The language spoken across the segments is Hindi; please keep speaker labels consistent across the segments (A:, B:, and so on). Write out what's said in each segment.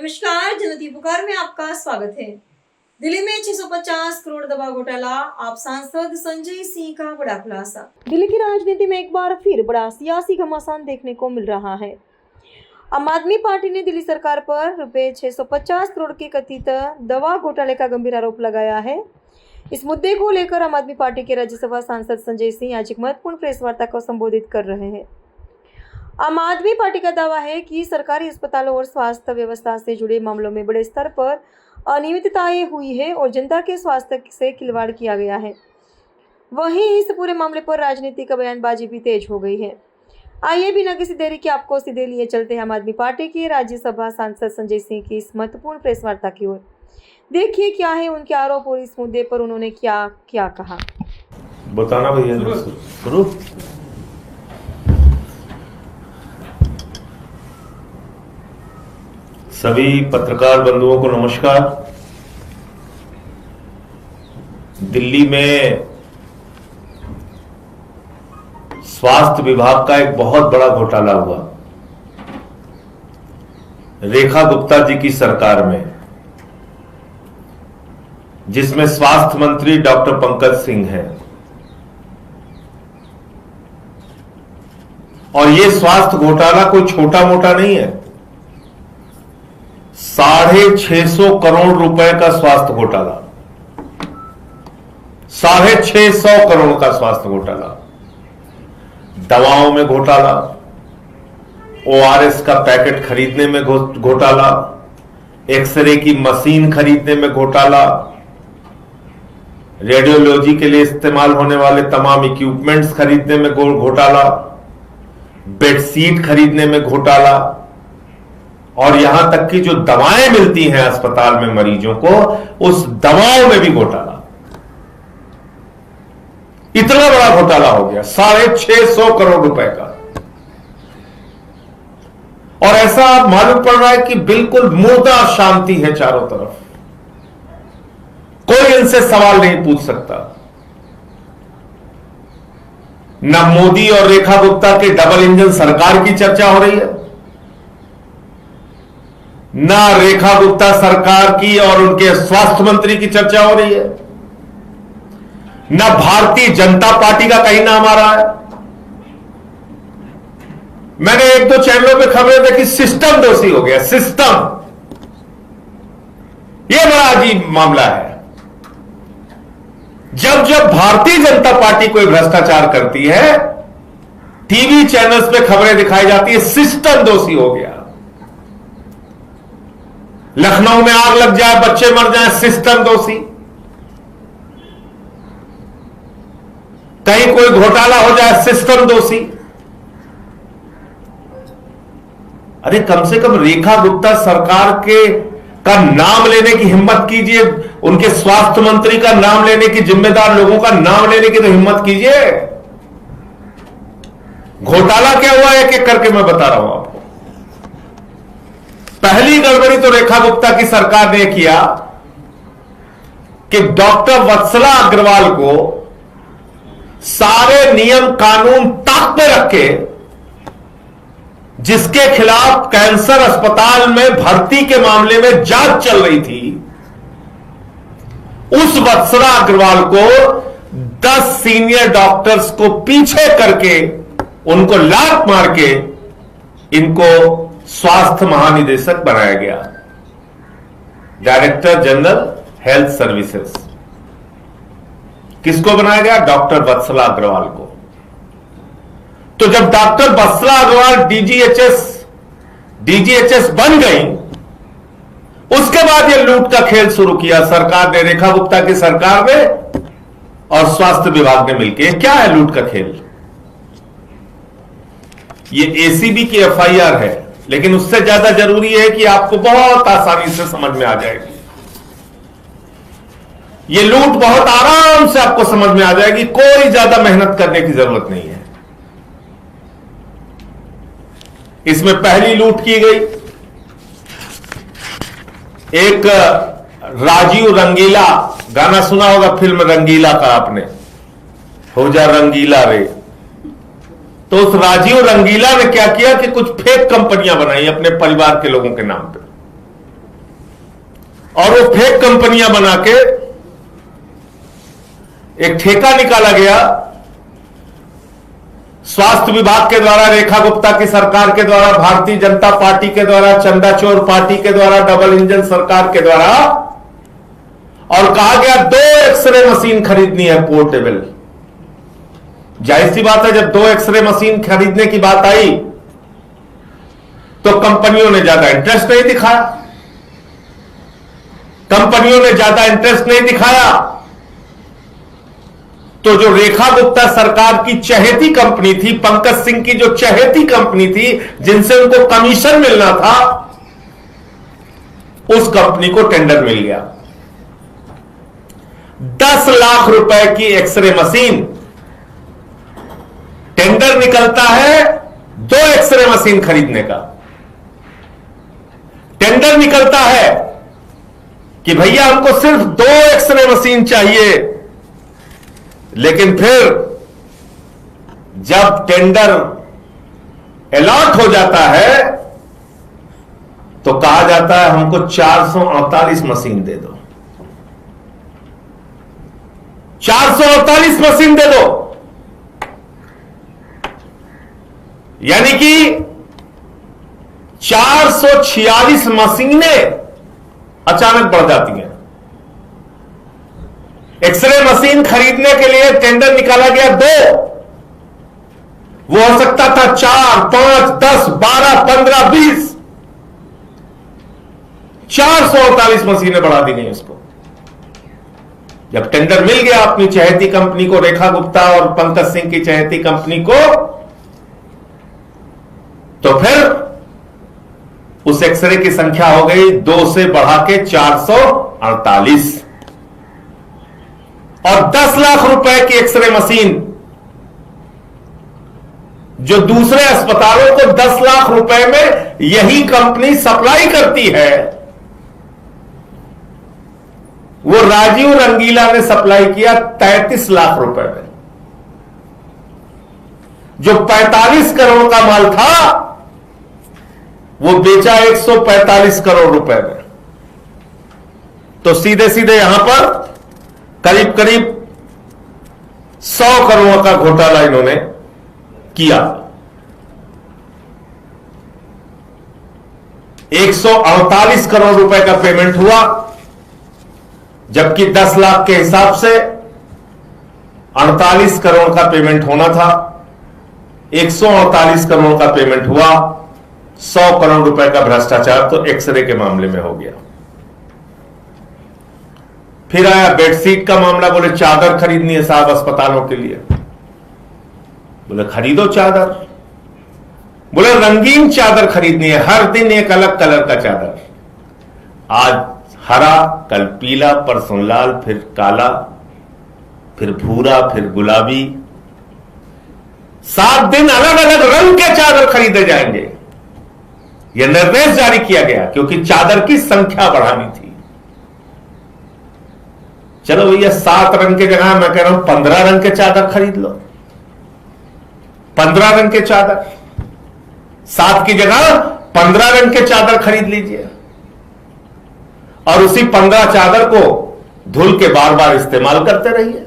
A: नमस्कार, जनता पुकार में आपका स्वागत है। दिल्ली में 650 करोड़ दवा घोटाला, आप सांसद संजय सिंह का बड़ा खुलासा। दिल्ली की राजनीति में एक बार फिर बड़ा सियासी घमासान देखने को मिल रहा है। आम आदमी पार्टी ने दिल्ली सरकार पर रुपए 650 करोड़ के कथित दवा घोटाले का गंभीर आरोप लगाया है। इस मुद्दे को लेकर आम आदमी पार्टी के राज्यसभा सांसद संजय सिंह आज एक महत्वपूर्ण प्रेस वार्ता को संबोधित कर रहे हैं। आम आदमी पार्टी का दावा है कि सरकारी अस्पतालों और स्वास्थ्य व्यवस्था से जुड़े मामलों में बड़े स्तर पर अनियमितताएं हुई है और जनता के स्वास्थ्य से खिलवाड़ किया गया है। वहीं इस पूरे मामले पर राजनीति का बयानबाजी भी तेज हो गई है। आइए बिना किसी देरी के आपको सीधे लिए चलते हैं आम आदमी पार्टी के राज्यसभा सांसद संजय सिंह की इस महत्वपूर्ण प्रेस वार्ता की ओर। देखिए क्या है उनके आरोप और इस मुद्दे पर उन्होंने क्या क्या कहा।
B: बताना भैया शुरू। सभी पत्रकार बंधुओं को नमस्कार। दिल्ली में स्वास्थ्य विभाग का एक बहुत बड़ा घोटाला हुआ रेखा गुप्ता जी की सरकार में, जिसमें स्वास्थ्य मंत्री डॉक्टर पंकज सिंह हैं। और यह स्वास्थ्य घोटाला कोई छोटा मोटा नहीं है। 650 करोड़ रुपए का स्वास्थ्य घोटाला, 650 करोड़ का स्वास्थ्य घोटाला। दवाओं में घोटाला, ओआरएस का पैकेट खरीदने में घोटाला, एक्सरे की मशीन खरीदने में घोटाला, रेडियोलॉजी के लिए इस्तेमाल होने वाले तमाम इक्विपमेंट्स खरीदने में घोटाला, बेडशीट खरीदने में घोटाला, और यहां तक कि जो दवाएं मिलती हैं अस्पताल में मरीजों को, उस दवाओं में भी घोटाला। इतना बड़ा घोटाला हो गया, 650 करोड़ रुपए का। और ऐसा मालूम पड़ रहा है कि बिल्कुल मुर्दा शांति है चारों तरफ, कोई इनसे सवाल नहीं पूछ सकता। न मोदी और रेखा गुप्ता के डबल इंजन सरकार की चर्चा हो रही है, न रेखा गुप्ता सरकार की और उनके स्वास्थ्य मंत्री की चर्चा हो रही है, न भारतीय जनता पार्टी का कहीं नाम आ रहा है। मैंने एक दो चैनलों पे खबरें देखी, सिस्टम दोषी हो गया, सिस्टम। यह बड़ा अजीब मामला है। जब जब भारतीय जनता पार्टी कोई भ्रष्टाचार करती है, टीवी चैनल्स पे खबरें दिखाई जाती है, सिस्टम दोषी हो गया। लखनऊ में आग लग जाए, बच्चे मर जाए, सिस्टम दोषी। कहीं कोई घोटाला हो जाए, सिस्टम दोषी। अरे कम से कम रेखा गुप्ता सरकार का नाम लेने की हिम्मत कीजिए, उनके स्वास्थ्य मंत्री का नाम लेने की, जिम्मेदार लोगों का नाम लेने की तो हिम्मत कीजिए। घोटाला क्या हुआ एक एक करके मैं बता रहा हूं आपको। पहली गड़बड़ी तो रेखा गुप्ता की सरकार ने किया कि डॉक्टर वत्सला अग्रवाल को सारे नियम कानून ताक पे रख के, जिसके खिलाफ कैंसर अस्पताल में भर्ती के मामले में जांच चल रही थी, उस वत्सला अग्रवाल को 10 सीनियर डॉक्टर्स को पीछे करके, उनको लात मार के इनको स्वास्थ्य महानिदेशक बनाया गया, डायरेक्टर जनरल हेल्थ सर्विसेज। किसको बनाया गया? डॉक्टर वत्सला अग्रवाल को। तो जब डॉक्टर वत्सला अग्रवाल डीजीएचएस बन गई, उसके बाद यह लूट का खेल शुरू किया सरकार ने, रेखा गुप्ता की सरकार ने और स्वास्थ्य विभाग ने मिलकर। क्या है लूट का खेल? ये एसीबी की एफआईआर है, लेकिन उससे ज्यादा जरूरी है कि आपको बहुत आसानी से समझ में आ जाएगी। ये लूट बहुत आराम से आपको समझ में आ जाएगी, कोई ज्यादा मेहनत करने की जरूरत नहीं है। इसमें पहली लूट की गई, एक राजीव रंगीला, गाना सुना होगा फिल्म रंगीला का आपने, हो जा रंगीला रे। तो उस राजीव रंगीला ने क्या किया कि कुछ फेक कंपनियां बनाई अपने परिवार के लोगों के नाम पे। और वो फेक कंपनियां बना के एक ठेका निकाला गया स्वास्थ्य विभाग के द्वारा, रेखा गुप्ता की सरकार के द्वारा, भारतीय जनता पार्टी के द्वारा, चंदाचोर पार्टी के द्वारा, डबल इंजन सरकार के द्वारा, और कहा गया 2 एक्सरे मशीन खरीदनी है पोर्टेबल। जाहिर सी बात है, जब 2 एक्सरे मशीन खरीदने की बात आई तो कंपनियों ने ज्यादा इंटरेस्ट नहीं दिखाया। तो जो रेखा गुप्ता सरकार की चहेती कंपनी थी, पंकज सिंह की जो चहेती कंपनी थी, जिनसे उनको कमीशन मिलना था, उस कंपनी को टेंडर मिल गया 10 लाख रुपए की एक्सरे मशीन। टेंडर निकलता है 2 एक्सरे मशीन खरीदने का। टेंडर निकलता है कि भैया हमको सिर्फ 2 एक्सरे मशीन चाहिए, लेकिन फिर जब टेंडर अलॉट हो जाता है तो कहा जाता है हमको 448 मशीन दे दो, 448 मशीन दे दो। यानी कि 446 मशीनें अचानक बढ़ जाती हैं। एक्सरे मशीन खरीदने के लिए टेंडर निकाला गया 2, वो हो सकता था 4, 5, 10, 12, 15, 20, 448 मशीनें बढ़ा दी गई उसको। जब टेंडर मिल गया अपनी चहेती कंपनी को, रेखा गुप्ता और पंकज सिंह की चहेती कंपनी को, तो फिर उस एक्सरे की संख्या हो गई 2 से बढ़ा के 448, और 10 लाख रुपए की एक्सरे मशीन जो दूसरे अस्पतालों को 10 लाख रुपए में यही कंपनी सप्लाई करती है, वो राजीव रंगीला ने सप्लाई किया 33 लाख रुपए में। जो 45 करोड़ का माल था वो बेचा 145 करोड़ रुपए में। तो सीधे सीधे यहां पर करीब करीब 100 करोड़ का घोटाला इन्होंने किया। 148 करोड़ रुपए का पेमेंट हुआ, जबकि 10 लाख के हिसाब से 48 करोड़ का पेमेंट होना था। 148 करोड़ का पेमेंट हुआ, 100 करोड़ रुपए का भ्रष्टाचार तो एक्सरे के मामले में हो गया। फिर आया बेडशीट का मामला, बोले चादर खरीदनी है साहब अस्पतालों के लिए। बोले खरीदो चादर, बोले रंगीन चादर खरीदनी है, हर दिन एक अलग कलर का चादर, आज हरा, कल पीला, परसों लाल, फिर काला, फिर भूरा, फिर गुलाबी, 7 दिन अलग अलग रंग के चादर खरीदे जाएंगे। यह निर्देश जारी किया गया क्योंकि चादर की संख्या बढ़ानी थी। चलो भैया 7 रंग के जगह मैं कह रहा हूं 15 रंग के चादर खरीद लो, 15 रंग के चादर, 7 की जगह 15 रंग के चादर खरीद लीजिए, और उसी 15 चादर को धुल के बार बार इस्तेमाल करते रहिए।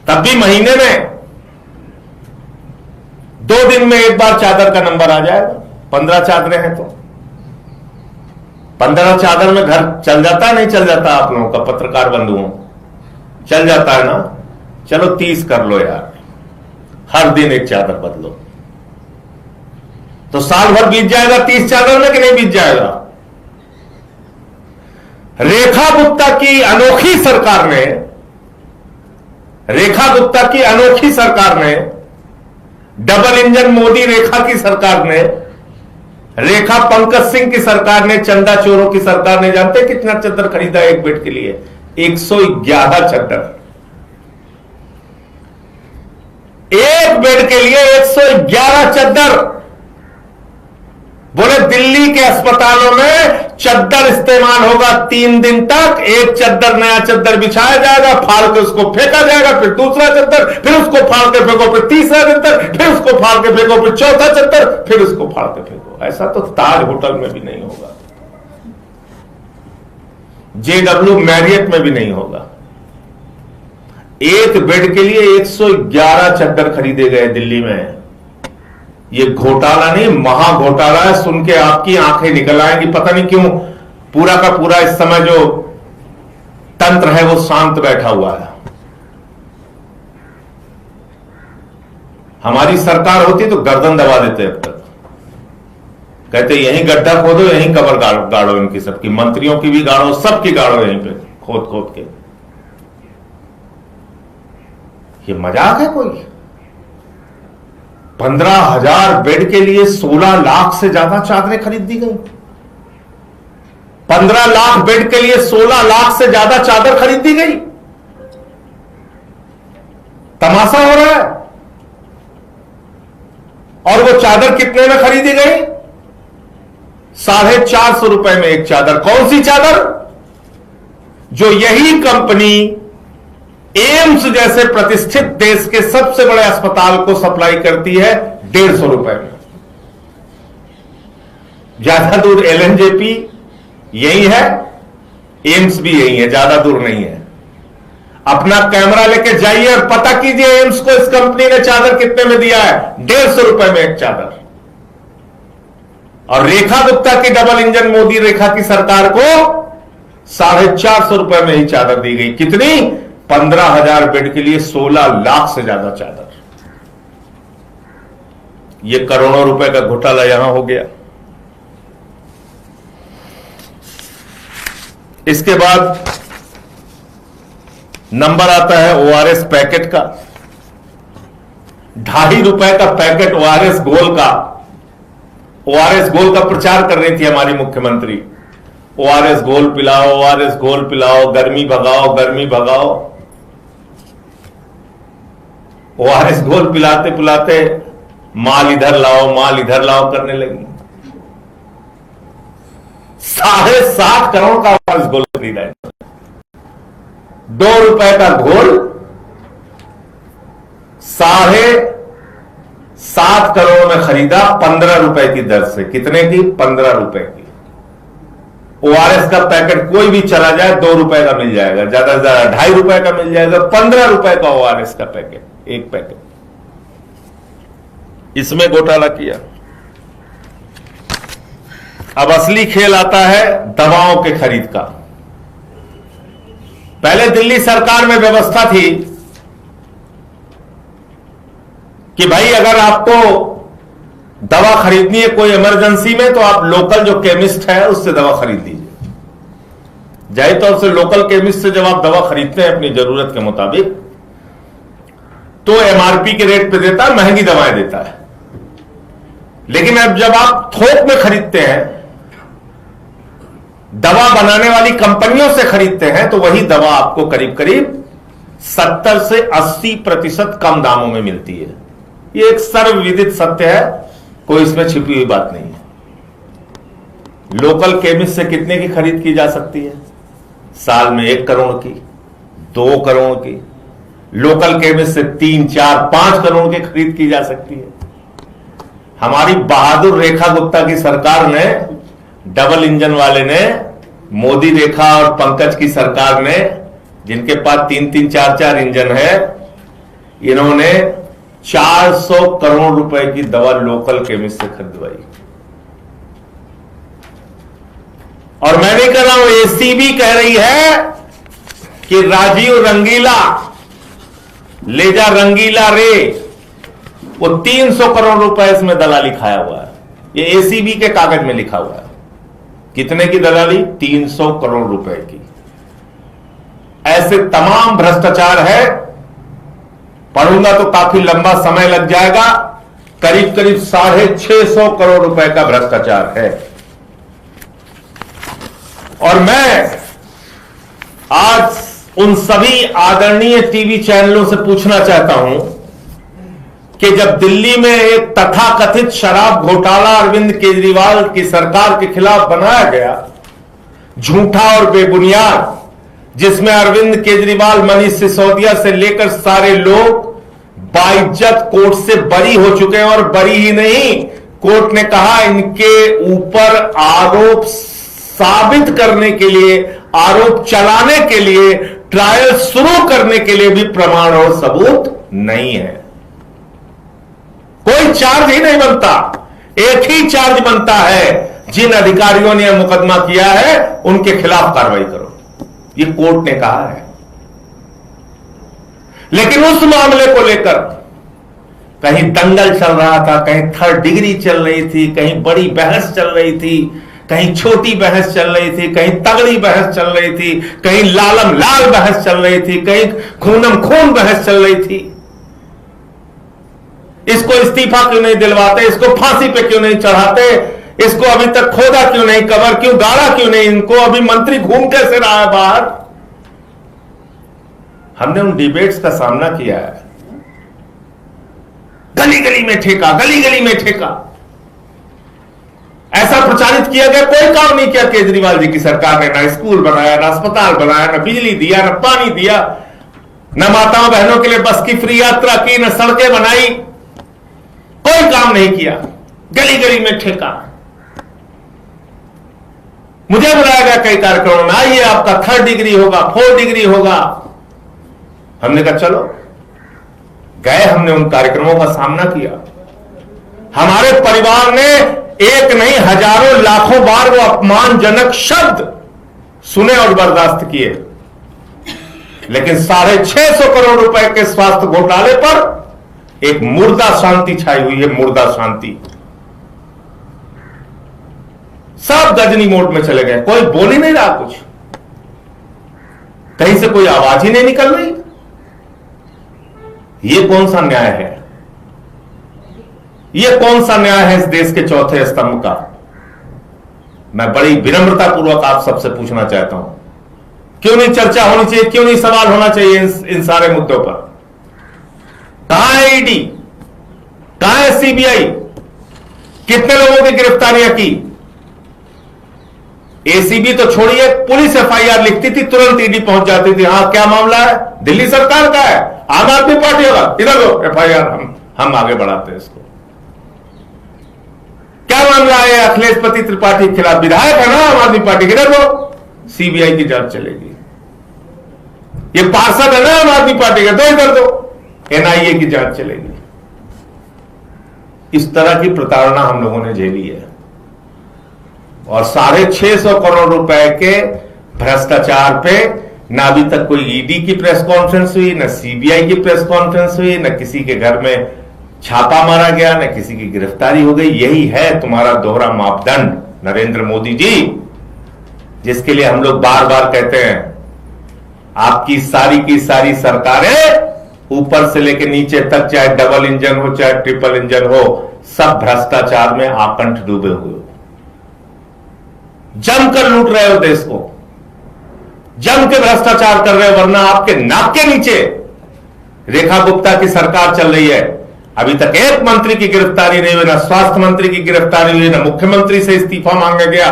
B: तब भी महीने में 2 दिन में एक बार चादर का नंबर आ जाएगा। 15 चादरें हैं तो 15 चादर में घर चल जाता है, नहीं चल जाता? आप लोगों का पत्रकार बंधुओं चल जाता है ना? चलो 30 कर लो यार, हर दिन एक चादर बदलो तो साल भर बीत जाएगा 30 चादर में, कि नहीं बीत जाएगा? रेखा गुप्ता की अनोखी सरकार ने, रेखा गुप्ता की अनोखी सरकार ने, डबल इंजन मोदी रेखा की सरकार ने, रेखा पंकज सिंह की सरकार ने, चंदा चोरों की सरकार ने, जानते कितना चादर खरीदा एक बेड के लिए? 111 चादर। एक बेड के लिए 111 चादर। बोले दिल्ली के अस्पतालों में चादर इस्तेमाल होगा 3 दिन तक। एक चादर, नया चादर बिछाया जाएगा, फाड़ के उसको फेंका जाएगा, फिर दूसरा चादर, फिर उसको फाड़ के फेंको, फिर तीसरा चादर, फिर उसको फाड़ के फेंको, फिर चौथा चादर, फिर उसको फाड़ के फेंको। ऐसा तो ताज होटल में भी नहीं होगा, JW मैरियट में भी नहीं होगा। एक बेड के लिए 111 चद्दर खरीदे गए दिल्ली में। ये घोटाला नहीं, महा घोटाला है। सुन के आपकी आंखें निकल आएंगी। पता नहीं क्यों पूरा का पूरा इस समय जो तंत्र है वो शांत बैठा हुआ है। हमारी सरकार होती तो गर्दन दबा देते अब तक। कहते यहीं गड्ढा खोदो, यहीं कबर गाड़ो इनकी सबकी, मंत्रियों की भी गाड़ो, सबकी गाड़ो यहीं पे खोद खोद के। ये मजाक है कोई? 15,000 बेड के लिए 16 लाख से ज्यादा चादरें खरीद दी गई। 15 लाख बेड के लिए 16 लाख से ज्यादा चादर खरीद दी गई। तमाशा हो रहा है। और वो चादर कितने में खरीदी गई? 450 रुपए में एक चादर। कौन सी चादर? जो यही कंपनी एम्स जैसे प्रतिष्ठित देश के सबसे बड़े अस्पताल को सप्लाई करती है 150 रुपए में। ज्यादा दूर LNJP यही है, एम्स भी यही है, ज्यादा दूर नहीं है। अपना कैमरा लेके जाइए और पता कीजिए एम्स को इस कंपनी ने चादर कितने में दिया है। 150 रुपए में एक चादर। और रेखा गुप्ता की डबल इंजन मोदी रेखा की सरकार को 450 रुपए में ही चादर दी गई। कितनी? 15,000 बेड के लिए 16 लाख से ज्यादा चादर। यह करोड़ों रुपए का घोटाला यहां हो गया। इसके बाद नंबर आता है ORS पैकेट का। 2.5 रुपए का पैकेट ORS गोल का। ORS गोल का प्रचार कर रही थी हमारी मुख्यमंत्री। ORS गोल पिलाओ, ORS गोल पिलाओ, गर्मी भगाओ, गर्मी भगाओ। ORS गोल पिलाते पिलाते माल इधर लाओ, माल इधर लाओ करने लगी। 7.5 करोड़ का ORS गोल खरीदा है। 2 रुपए का घोल 7.5 करोड़ में खरीदा 15 रुपए की दर से। कितने की? 15 रुपए की। ORS का पैकेट कोई भी चला जाए 2 रुपए का मिल जाएगा, ज्यादा से ज्यादा 2.5 रुपए का मिल जाएगा। 15 रुपए का ORS का पैकेट, एक पैकेट। इसमें घोटाला किया। अब असली खेल आता है दवाओं के खरीद का। पहले दिल्ली सरकार में व्यवस्था थी कि भाई अगर आपको दवा खरीदनी है कोई इमरजेंसी में तो आप लोकल जो केमिस्ट है उससे दवा खरीद लीजिए। जाहिर तौर से लोकल केमिस्ट से जब आप दवा खरीदते हैं अपनी जरूरत के मुताबिक तो MRP के रेट पे देता है, महंगी दवाएं देता है। लेकिन अब जब आप थोक में खरीदते हैं, दवा बनाने वाली कंपनियों से खरीदते हैं, तो वही दवा आपको करीब करीब 70 से 80% कम दामों में मिलती है। ये एक सर्वविदित सत्य है, कोई इसमें छिपी हुई बात नहीं है। लोकल केमिस्ट से कितने की खरीद की जा सकती है? साल में 1 करोड़ की, 2 करोड़ की। लोकल केमिस्ट से 3, 4, 5 करोड़ की खरीद की जा सकती है। हमारी बहादुर रेखा गुप्ता की सरकार ने, डबल इंजन वाले ने, मोदी रेखा और पंकज की सरकार ने, जिनके पास 3-3, 4-4 इंजन है, इन्होंने 400 करोड़ रुपए की दवा लोकल केमिस्ट से खरीदवाई। और मैं नहीं कह रहा हूं, ACB कह रही है कि राजीव रंगीला, ले जा रंगीला रे, वो 300 करोड़ रुपए इसमें दलाली खाया हुआ है। ये ACB के कागज में लिखा हुआ है। कितने की दलाली? 300 करोड़ रुपए की। ऐसे तमाम भ्रष्टाचार है। पढ़ूंगा तो काफी लंबा समय लग जाएगा। करीब करीब 650 करोड़ रुपए का भ्रष्टाचार है। और मैं आज उन सभी आदरणीय टीवी चैनलों से पूछना चाहता हूं कि जब दिल्ली में एक तथाकथित शराब घोटाला अरविंद केजरीवाल की सरकार के खिलाफ बनाया गया, झूठा और बेबुनियाद, जिसमें अरविंद केजरीवाल, मनीष सिसोदिया से लेकर सारे लोग बाइज्जत कोर्ट से बरी हो चुके हैं, और बरी ही नहीं, कोर्ट ने कहा इनके ऊपर आरोप साबित करने के लिए, आरोप चलाने के लिए, ट्रायल शुरू करने के लिए भी प्रमाण और सबूत नहीं है। कोई चार्ज ही नहीं बनता, एक ही चार्ज बनता है, जिन अधिकारियों ने मुकदमा किया है उनके खिलाफ कार्रवाई करो, ये कोर्ट ने कहा है। लेकिन उस मामले को लेकर कहीं दंगल चल रहा था, कहीं थर्ड डिग्री चल रही थी, कहीं बड़ी बहस चल रही थी, कहीं छोटी बहस चल रही थी, कहीं तगड़ी बहस चल रही थी, कहीं लालम लाल बहस चल रही थी, कहीं खूनम खून बहस चल रही थी। इसको इस्तीफा क्यों नहीं दिलवाते, इसको फांसी पे क्यों नहीं चढ़ाते, इसको अभी तक खोदा क्यों नहीं, कबर क्यों गाड़ा क्यों नहीं, इनको अभी मंत्री घूम कैसे रहा है बाहर। हमने उन डिबेट्स का सामना किया है, गली गली में ठेका, गली गली में ठेका, ऐसा प्रचारित किया गया। कोई काम नहीं किया केजरीवाल जी की सरकार ने, ना स्कूल बनाया, ना अस्पताल बनाया, ना बिजली दिया, ना पानी दिया, ना माताओं बहनों के लिए बस की फ्री यात्रा की, ना सड़कें बनाई, कोई काम नहीं किया, गली गली में ठेका। मुझे बुलाया गया कई कार्यक्रमों में, आइए आपका थर्ड डिग्री होगा, फोर्थ डिग्री होगा। हमने कहा चलो, गए, हमने उन कार्यक्रमों का सामना किया। हमारे परिवार ने एक नहीं हजारों लाखों बार वो अपमानजनक शब्द सुने और बर्दाश्त किए, लेकिन 650 करोड़ रुपए के स्वास्थ्य घोटाले पर एक मुर्दा शांति छाई हुई है, मुर्दा शांति। सब गजनी मोड में चले गए, कोई बोल ही नहीं रहा, कुछ कहीं से कोई आवाज ही नहीं निकल रही। ये कौन सा न्याय है, ये कौन सा न्याय है इस देश के चौथे स्तंभ का। मैं बड़ी विनम्रता पूर्वक आप सबसे पूछना चाहता हूं, क्यों नहीं चर्चा होनी चाहिए, क्यों नहीं सवाल होना चाहिए इन सारे मुद्दों पर। कहां है ईडी, कहां है सीबीआई, कितने लोगों की गिरफ्तारियां की। एसीबी तो छोड़िए, पुलिस एफआईआर लिखती थी, तुरंत ईडी पहुंच जाती थी। हाँ, क्या मामला है, दिल्ली सरकार का है, आम आदमी पार्टी होगा, इधर लो एफआईआर, हम आगे बढ़ाते हैं इसको। क्या मामला है अखिलेश त्रिपाठी के खिलाफ, विधायक है ना आम आदमी पार्टी, इधर लो, सीबीआई की जांच चलेगी। ये पार्षद है ना आम आदमी पार्टी का, दो इधर दो, एनआईए की जांच चलेगी। इस तरह की प्रताड़ना हम लोगों ने झेली है, और 650 करोड़ रुपए के भ्रष्टाचार पे ना अभी तक कोई ईडी की प्रेस कॉन्फ्रेंस हुई, ना सीबीआई की प्रेस कॉन्फ्रेंस हुई, ना किसी के घर में छापा मारा गया, ना किसी की गिरफ्तारी हो गई। यही है तुम्हारा दोहरा मापदंड नरेंद्र मोदी जी, जिसके लिए हम लोग बार बार कहते हैं आपकी सारी की सारी सरकारें ऊपर से लेकर नीचे तक, चाहे डबल इंजन हो चाहे ट्रिपल इंजन हो, सब भ्रष्टाचार में आकंठ डूबे हुए हो, जमकर लूट रहे हो देश को, जम के भ्रष्टाचार कर रहे हो। वरना आपके नाक के नीचे रेखा गुप्ता की सरकार चल रही है, अभी तक एक मंत्री की गिरफ्तारी नहीं हुई, ना स्वास्थ्य मंत्री की गिरफ्तारी हुई, ना मुख्यमंत्री से इस्तीफा मांगा गया,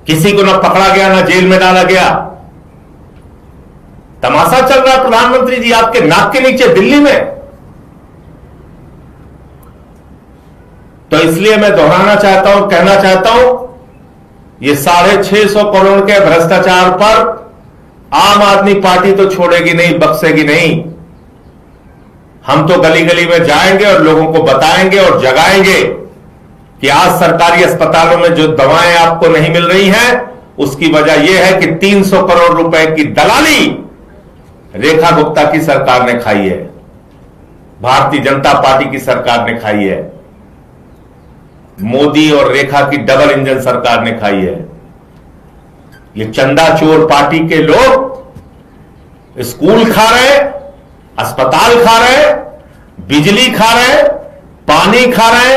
B: किसी को ना पकड़ा गया, ना जेल में डाला गया। तमाशा चल रहा है प्रधानमंत्री जी आपके नाक के नीचे दिल्ली में। तो इसलिए मैं दोहराना चाहता हूं, कहना चाहता हूं, ये 650 करोड़ के भ्रष्टाचार पर आम आदमी पार्टी तो छोड़ेगी नहीं, बख्शेगी नहीं। हम तो गली गली में जाएंगे और लोगों को बताएंगे और जगाएंगे कि आज सरकारी अस्पतालों में जो दवाएं आपको नहीं मिल रही हैं, उसकी वजह यह है कि 300 करोड़ रुपए की दलाली रेखा गुप्ता की सरकार ने खाई है, भारतीय जनता पार्टी की सरकार ने खाई है, मोदी और रेखा की डबल इंजन सरकार ने खाई है। ये चंदा चोर पार्टी के लोग स्कूल खा रहे, अस्पताल खा रहे, बिजली खा रहे, पानी खा रहे,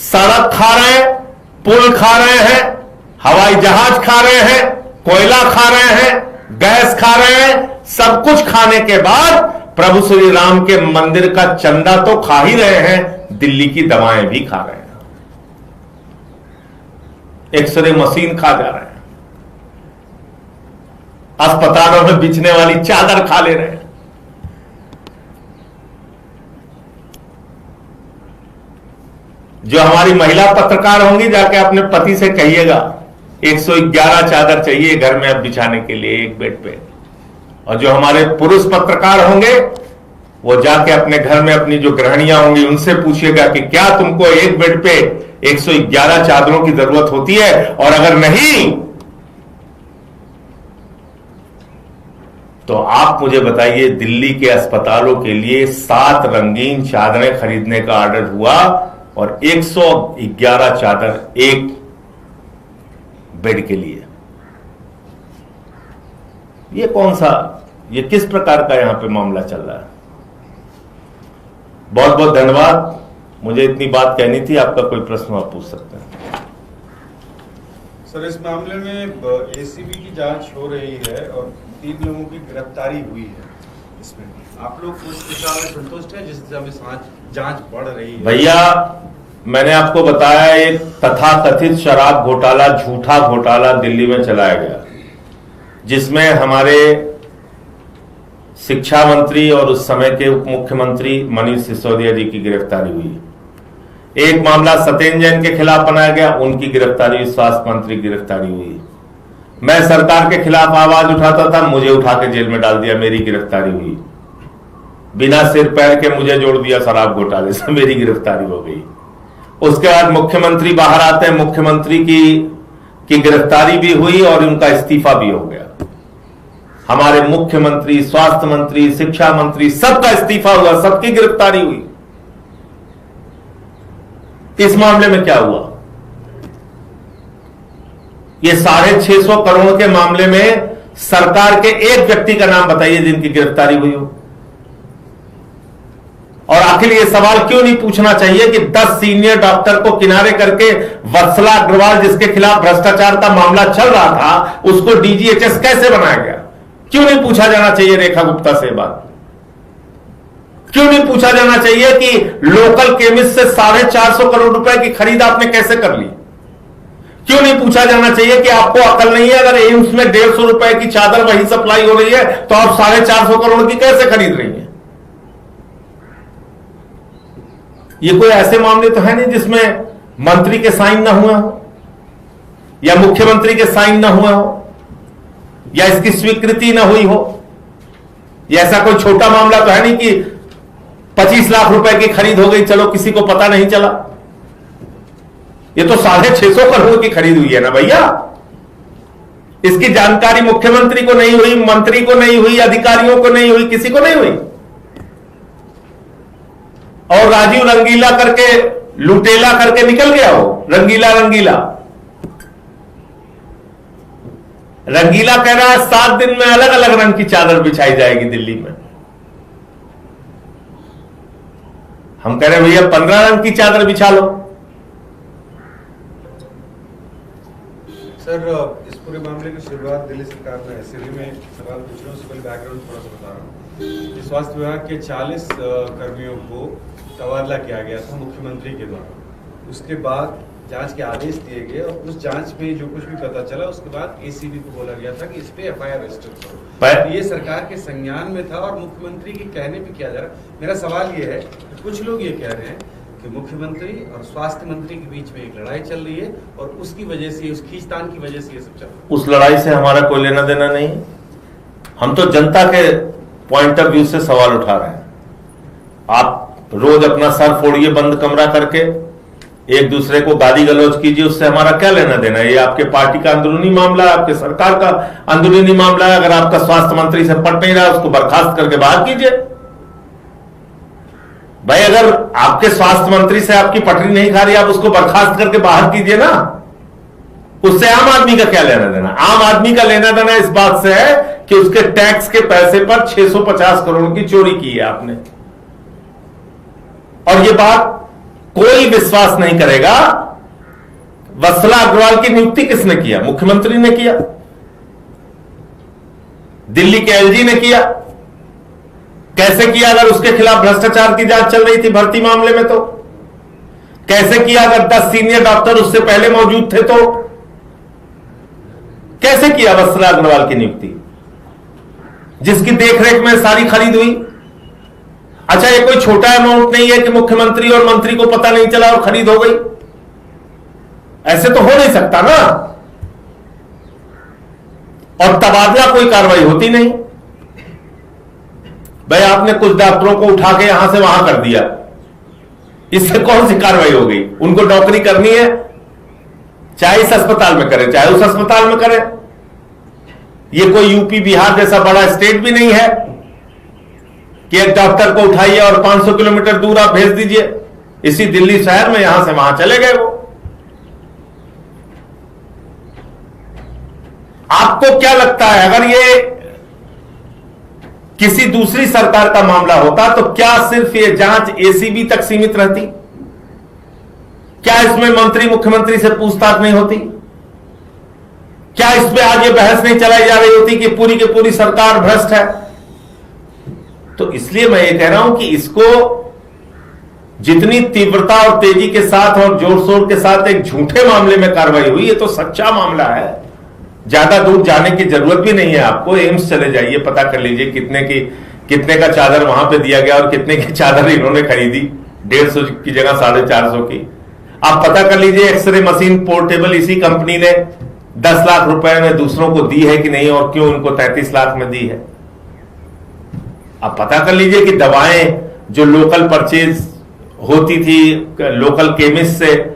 B: सड़क खा रहे, पुल खा रहे हैं, हवाई जहाज खा रहे हैं, कोयला खा रहे हैं, गैस खा रहे हैं। सब कुछ खाने के बाद प्रभु श्री राम के मंदिर का चंदा तो खा ही रहे हैं, दिल्ली की दवाएं भी खा रहे हैं, एक्सरे मशीन खा जा रहे हैं, अस्पतालों में बिछने वाली चादर खा ले रहे हैं। जो हमारी महिला पत्रकार होंगी जाके अपने पति से कहिएगा 111 चादर चाहिए घर में अब बिछाने के लिए एक बेड पे। और जो हमारे पुरुष पत्रकार होंगे वो जाके अपने घर में अपनी जो गृहणियां होंगी उनसे पूछिएगा कि क्या तुमको एक बेड पे 111 चादरों की जरूरत होती है, और अगर नहीं तो आप मुझे बताइए। दिल्ली के अस्पतालों के लिए 7 रंगीन चादरें खरीदने का ऑर्डर हुआ और 111 चादर एक बेड के लिए। ये कौन सा, ये किस प्रकार का यहां पे मामला चल रहा है? बहुत बहुत धन्यवाद। मुझे इतनी बात कहनी थी। आपका कोई प्रश्न आप पूछ सकते हैं।
C: सर, इस मामले में एसीबी की जांच हो रही है और 3 लोगों की गिरफ्तारी हुई है। इसमें आप लोग उस दिशा में संतुष्ट हैं जिस दिशा में जांच बढ़ रही है?
B: भैया, मैंने आपको बताया एक तथाकथित शराब घोटाला, झूठा घोटाला दिल्ली में चलाया गया, जिसमें हमारे शिक्षा मंत्री और उस समय के उप मुख्यमंत्री मनीष सिसोदिया जी की गिरफ्तारी हुई। एक मामला सत्येंद्र जैन के खिलाफ बनाया गया, उनकी गिरफ्तारी हुई, स्वास्थ्य मंत्री की गिरफ्तारी हुई। मैं सरकार के खिलाफ आवाज उठाता था, मुझे उठा के जेल में डाल दिया, मेरी गिरफ्तारी हुई। बिना सिर पैर के मुझे जोड़ दिया शराब घोटाले से, मेरी गिरफ्तारी हो गई। उसके बाद मुख्यमंत्री बाहर आते हैं, मुख्यमंत्री की गिरफ्तारी भी हुई और उनका इस्तीफा भी हो गया। हमारे मुख्यमंत्री, स्वास्थ्य मंत्री, शिक्षा मंत्री, सबका इस्तीफा हुआ, सबकी गिरफ्तारी हुई। इस मामले में क्या हुआ? ये 650 करोड़ के मामले में सरकार के एक व्यक्ति का नाम बताइए जिनकी गिरफ्तारी हुई हो। और आखिर ये सवाल क्यों नहीं पूछना चाहिए कि 10 सीनियर डॉक्टर को किनारे करके वत्सला अग्रवाल, जिसके खिलाफ भ्रष्टाचार का मामला चल रहा था, उसको डीजीएचएस कैसे बनाया गया? क्यों नहीं पूछा जाना चाहिए रेखा गुप्ता से बात? क्यों नहीं पूछा जाना चाहिए कि लोकल केमिस्ट से 450 करोड़ रुपए की खरीद आपने कैसे कर ली? क्यों नहीं पूछा जाना चाहिए कि आपको अकल नहीं है, अगर एम्स में 150 रुपए की चादर वही सप्लाई हो रही है तो आप 450 करोड़ की कैसे खरीद रही है? ये कोई ऐसे मामले तो है नहीं जिसमें मंत्री के साइन ना हुए हो या मुख्यमंत्री के साइन ना हुए हो या इसकी स्वीकृति ना हुई हो। या ऐसा कोई छोटा मामला तो है नहीं कि 25 लाख रुपए की खरीद हो गई, चलो किसी को पता नहीं चला। ये तो 650 करोड़ की खरीद हुई है ना भैया। इसकी जानकारी मुख्यमंत्री को नहीं हुई, मंत्री को नहीं हुई, अधिकारियों को नहीं हुई, किसी को नहीं हुई। और राजीव रंगीला करके, लुटेला करके निकल गया हो। रंगीला कह रहा है 7 दिन में अलग अलग रंग की चादर बिछाई जाएगी दिल्ली में। हम कह रहे हैं भैया 15 रंग की चादर बिछा लो।
C: सर, इस पूरे मामले की शुरुआत दिल्ली सरकार ने एसीबी में सवाल पूछ रहा हूं, उससे पहले बैकग्राउंड थोड़ा सा बता रहा हूं। स्वास्थ्य विभाग के 40 कर्मियों को तबादला किया गया था मुख्यमंत्री के द्वारा। उसके बाद जांच के आदेश दिए गए और उस जांच में जो कुछ भी पता चला उसके बाद एसीबी को बोला गया था कि इस पे एफआईआर रजिस्टर करो। ये सरकार के संज्ञान में था और मुख्यमंत्री के कहने पे किया जा रहा। मेरा सवाल ये है कि कुछ लोग ये कह रहे हैं कि मुख्यमंत्री और स्वास्थ्य मंत्री के बीच में एक लड़ाई चल रही है और उसकी वजह से, उस खींचतान की वजह से ये सब चल रहा है।
B: उस लड़ाई से हमारा कोई लेना देना नहीं। हम तो जनता के पॉइंट ऑफ व्यू से सवाल उठा रहे हैं। आप रोज अपना सर फोड़िए बंद कमरा करके, एक दूसरे को गाली गलौज कीजिए, उससे हमारा क्या लेना देना है? ये आपके पार्टी का अंदरूनी मामला है, आपके सरकार का अंदरूनी मामला है। अगर आपका स्वास्थ्य मंत्री से पट नहीं रहा, उसको बर्खास्त करके बाहर कीजिए। भाई, अगर आपके स्वास्थ्य मंत्री से आपकी पटरी नहीं खा रही, आप उसको बर्खास्त करके बाहर कीजिए ना। उससे आम आदमी का क्या लेना देना? आम आदमी का लेना देना इस बात से है कि उसके टैक्स के पैसे पर 650 करोड़ की चोरी की है आपने। और ये बात कोई विश्वास नहीं करेगा। वत्सला अग्रवाल की नियुक्ति किसने किया? मुख्यमंत्री ने किया, दिल्ली के एलजी ने किया। कैसे किया? अगर उसके खिलाफ भ्रष्टाचार की जांच चल रही थी भर्ती मामले में तो कैसे किया? अगर 10 सीनियर डॉक्टर उससे पहले मौजूद थे तो कैसे किया वत्सला अग्रवाल की नियुक्ति, जिसकी देखरेख में सारी खरीद हुई? अच्छा, ये कोई छोटा अमाउंट नहीं है कि मुख्यमंत्री और मंत्री को पता नहीं चला और खरीद हो गई। ऐसे तो हो नहीं सकता ना। और तबादला कोई कार्रवाई होती नहीं। भाई आपने कुछ डॉक्टरों को उठा के यहां से वहां कर दिया, इससे कौन सी कार्रवाई हो गई? उनको नौकरी करनी है, चाहे इस अस्पताल में करें चाहे उस अस्पताल में करें। ये कोई यूपी बिहार जैसा बड़ा स्टेट भी नहीं है कि एक डॉक्टर को उठाइए और 500 किलोमीटर दूर आप भेज दीजिए। इसी दिल्ली शहर में यहां से वहां चले गए वो। आपको क्या लगता है, अगर ये किसी दूसरी सरकार का मामला होता तो क्या सिर्फ ये जांच एसीबी तक सीमित रहती? क्या इसमें मंत्री मुख्यमंत्री से पूछताछ नहीं होती? क्या इस पे आज ये बहस नहीं चलाई जा रही होती कि पूरी की पूरी सरकार भ्रष्ट है? तो इसलिए मैं ये कह रहा हूं कि इसको जितनी तीव्रता और तेजी के साथ और जोर शोर के साथ एक झूठे मामले में कार्रवाई हुई, ये तो सच्चा मामला है। ज्यादा दूर जाने की जरूरत भी नहीं है आपको। एम्स चले जाइए, पता कर लीजिए कितने का चादर वहां पे दिया गया और कितने की चादर इन्होंने खरीदी। 150 की जगह 450 की। आप पता कर लीजिए एक्सरे मशीन पोर्टेबल इसी कंपनी ने 10 लाख रुपए में दूसरों को दी है कि नहीं, और क्यों उनको 33 लाख में दी है। आप पता कर लीजिए कि दवाएं जो लोकल परचेज होती थी लोकल केमिस्ट से,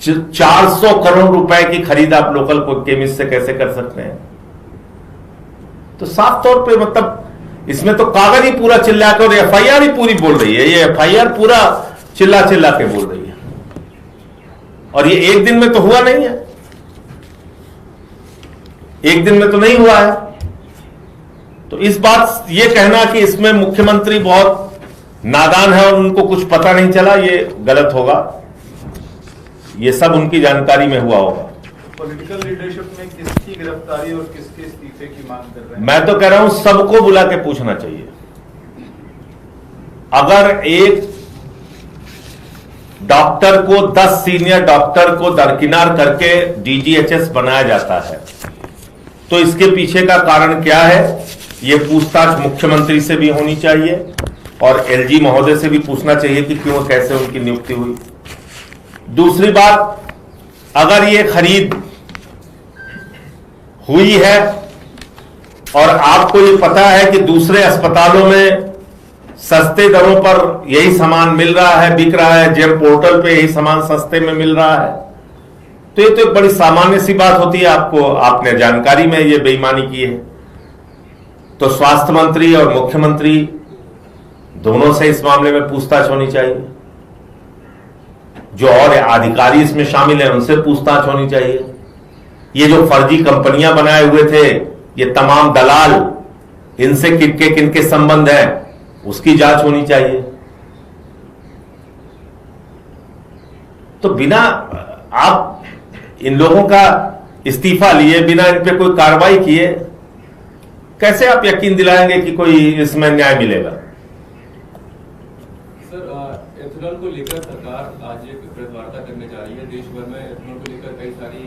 B: 400 करोड़ रुपए की खरीद आप लोकल केमिस्ट से कैसे कर सकते हैं? तो साफ तौर पे मतलब इसमें तो कागज ही पूरा चिल्ला के और एफआईआर ही पूरी बोल रही है। ये एफआईआर पूरा चिल्ला चिल्ला के बोल रही है। और ये एक दिन में तो हुआ नहीं है, एक दिन में तो नहीं हुआ है। तो इस बात ये कहना कि इसमें मुख्यमंत्री बहुत नादान है और उनको कुछ पता नहीं चला, ये गलत होगा। ये सब उनकी जानकारी में हुआ होगा।
D: पॉलिटिकल लीडरशिप में किसकी गिरफ्तारी और किसके इस्तीफे की मांग कर रहे हैं?
B: मैं तो कह रहा हूं सबको बुला के पूछना चाहिए। अगर एक डॉक्टर को 10 सीनियर डॉक्टर को दरकिनार करके डीजीएचएस बनाया जाता है तो इसके पीछे का कारण क्या है, यह पूछताछ मुख्यमंत्री से भी होनी चाहिए और एलजी महोदय से भी पूछना चाहिए कि क्यों कैसे उनकी नियुक्ति हुई। दूसरी बात, अगर ये खरीद हुई है और आपको ये पता है कि दूसरे अस्पतालों में सस्ते दरों पर यही सामान मिल रहा है, बिक रहा है, जेम पोर्टल पे यही सामान सस्ते में मिल रहा है, तो ये तो एक बड़ी सामान्य सी बात होती है। आपने जानकारी में ये बेईमानी की है, तो स्वास्थ्य मंत्री और मुख्यमंत्री दोनों से इस मामले में पूछताछ होनी चाहिए। जो और अधिकारी इसमें शामिल हैं उनसे पूछताछ होनी चाहिए। ये जो फर्जी कंपनियां बनाए हुए थे, ये तमाम दलाल, इनसे किनके संबंध हैं उसकी जांच होनी चाहिए। तो बिना आप इन लोगों का इस्तीफा लिए, बिना इन पे कोई कार्रवाई किए, कैसे आप यकीन दिलाएंगे कि कोई इसमें न्याय मिलेगा?
E: एथेनॉल को लेकर सरकार आज एक प्रेस वार्ता करने जा रही है। देश भर में एथेनॉल को लेकर कई सारी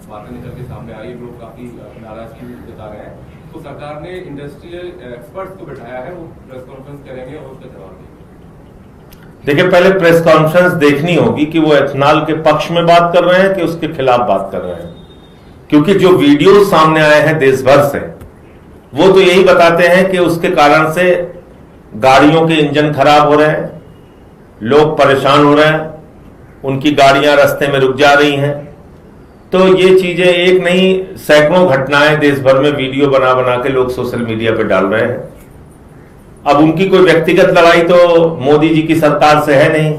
E: बातें निकल के सामने आ रही है, लोग काफी नाराजगी जता रहे हैं। तो सरकार ने इंडस्ट्रियल एक्सपर्ट्स को बैठाया है, वो प्रेस कॉन्फ्रेंस करेंगे और उसका जवाब देंगे।
B: देखिए, पहले प्रेस कॉन्फ्रेंस देखनी होगी कि वो एथेनॉल के पक्ष में बात कर रहे हैं कि उसके खिलाफ बात कर रहे हैं, क्योंकि जो वीडियो सामने आए हैं देश भर से वो तो यही बताते हैं कि उसके कारण से गाड़ियों के इंजन खराब हो रहे हैं, लोग परेशान हो रहे हैं, उनकी गाड़ियां रास्ते में रुक जा रही हैं। तो ये चीजें एक नहीं, सैकड़ों घटनाएं देश भर में वीडियो बना बना के लोग सोशल मीडिया पे डाल रहे हैं। अब उनकी कोई व्यक्तिगत लड़ाई तो मोदी जी की सरकार से है नहीं।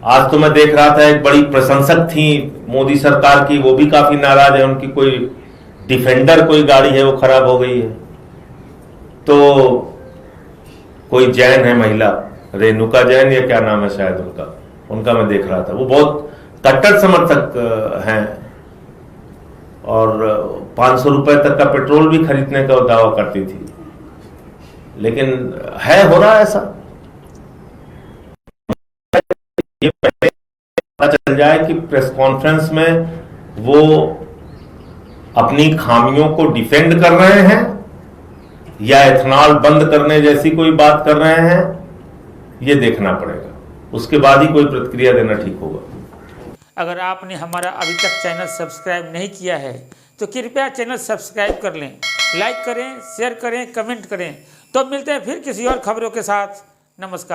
B: आज तो मैं देख रहा था एक बड़ी प्रशंसक थी मोदी सरकार की, वो भी काफी नाराज है। उनकी कोई डिफेंडर कोई गाड़ी है वो खराब हो गई है। तो कोई जैन है महिला, रेणुका जैन या क्या नाम है शायद उनका मैं देख रहा था, वो बहुत कट्टर समर्थक हैं और 500 रुपए तक का पेट्रोल भी खरीदने का दावा करती थी। लेकिन हो रहा है ऐसा, ये पहले पता चल जाए कि प्रेस कॉन्फ्रेंस में वो अपनी खामियों को डिफेंड कर रहे हैं या एथनॉल बंद करने जैसी कोई बात कर रहे हैं, ये देखना पड़ेगा, उसके बाद ही कोई प्रतिक्रिया देना ठीक होगा।
F: अगर आपने हमारा अभी तक चैनल सब्सक्राइब नहीं किया है तो कृपया चैनल सब्सक्राइब कर लें, लाइक करें, शेयर करें, कमेंट करें। तो मिलते हैं फिर किसी और खबरों के साथ। नमस्कार।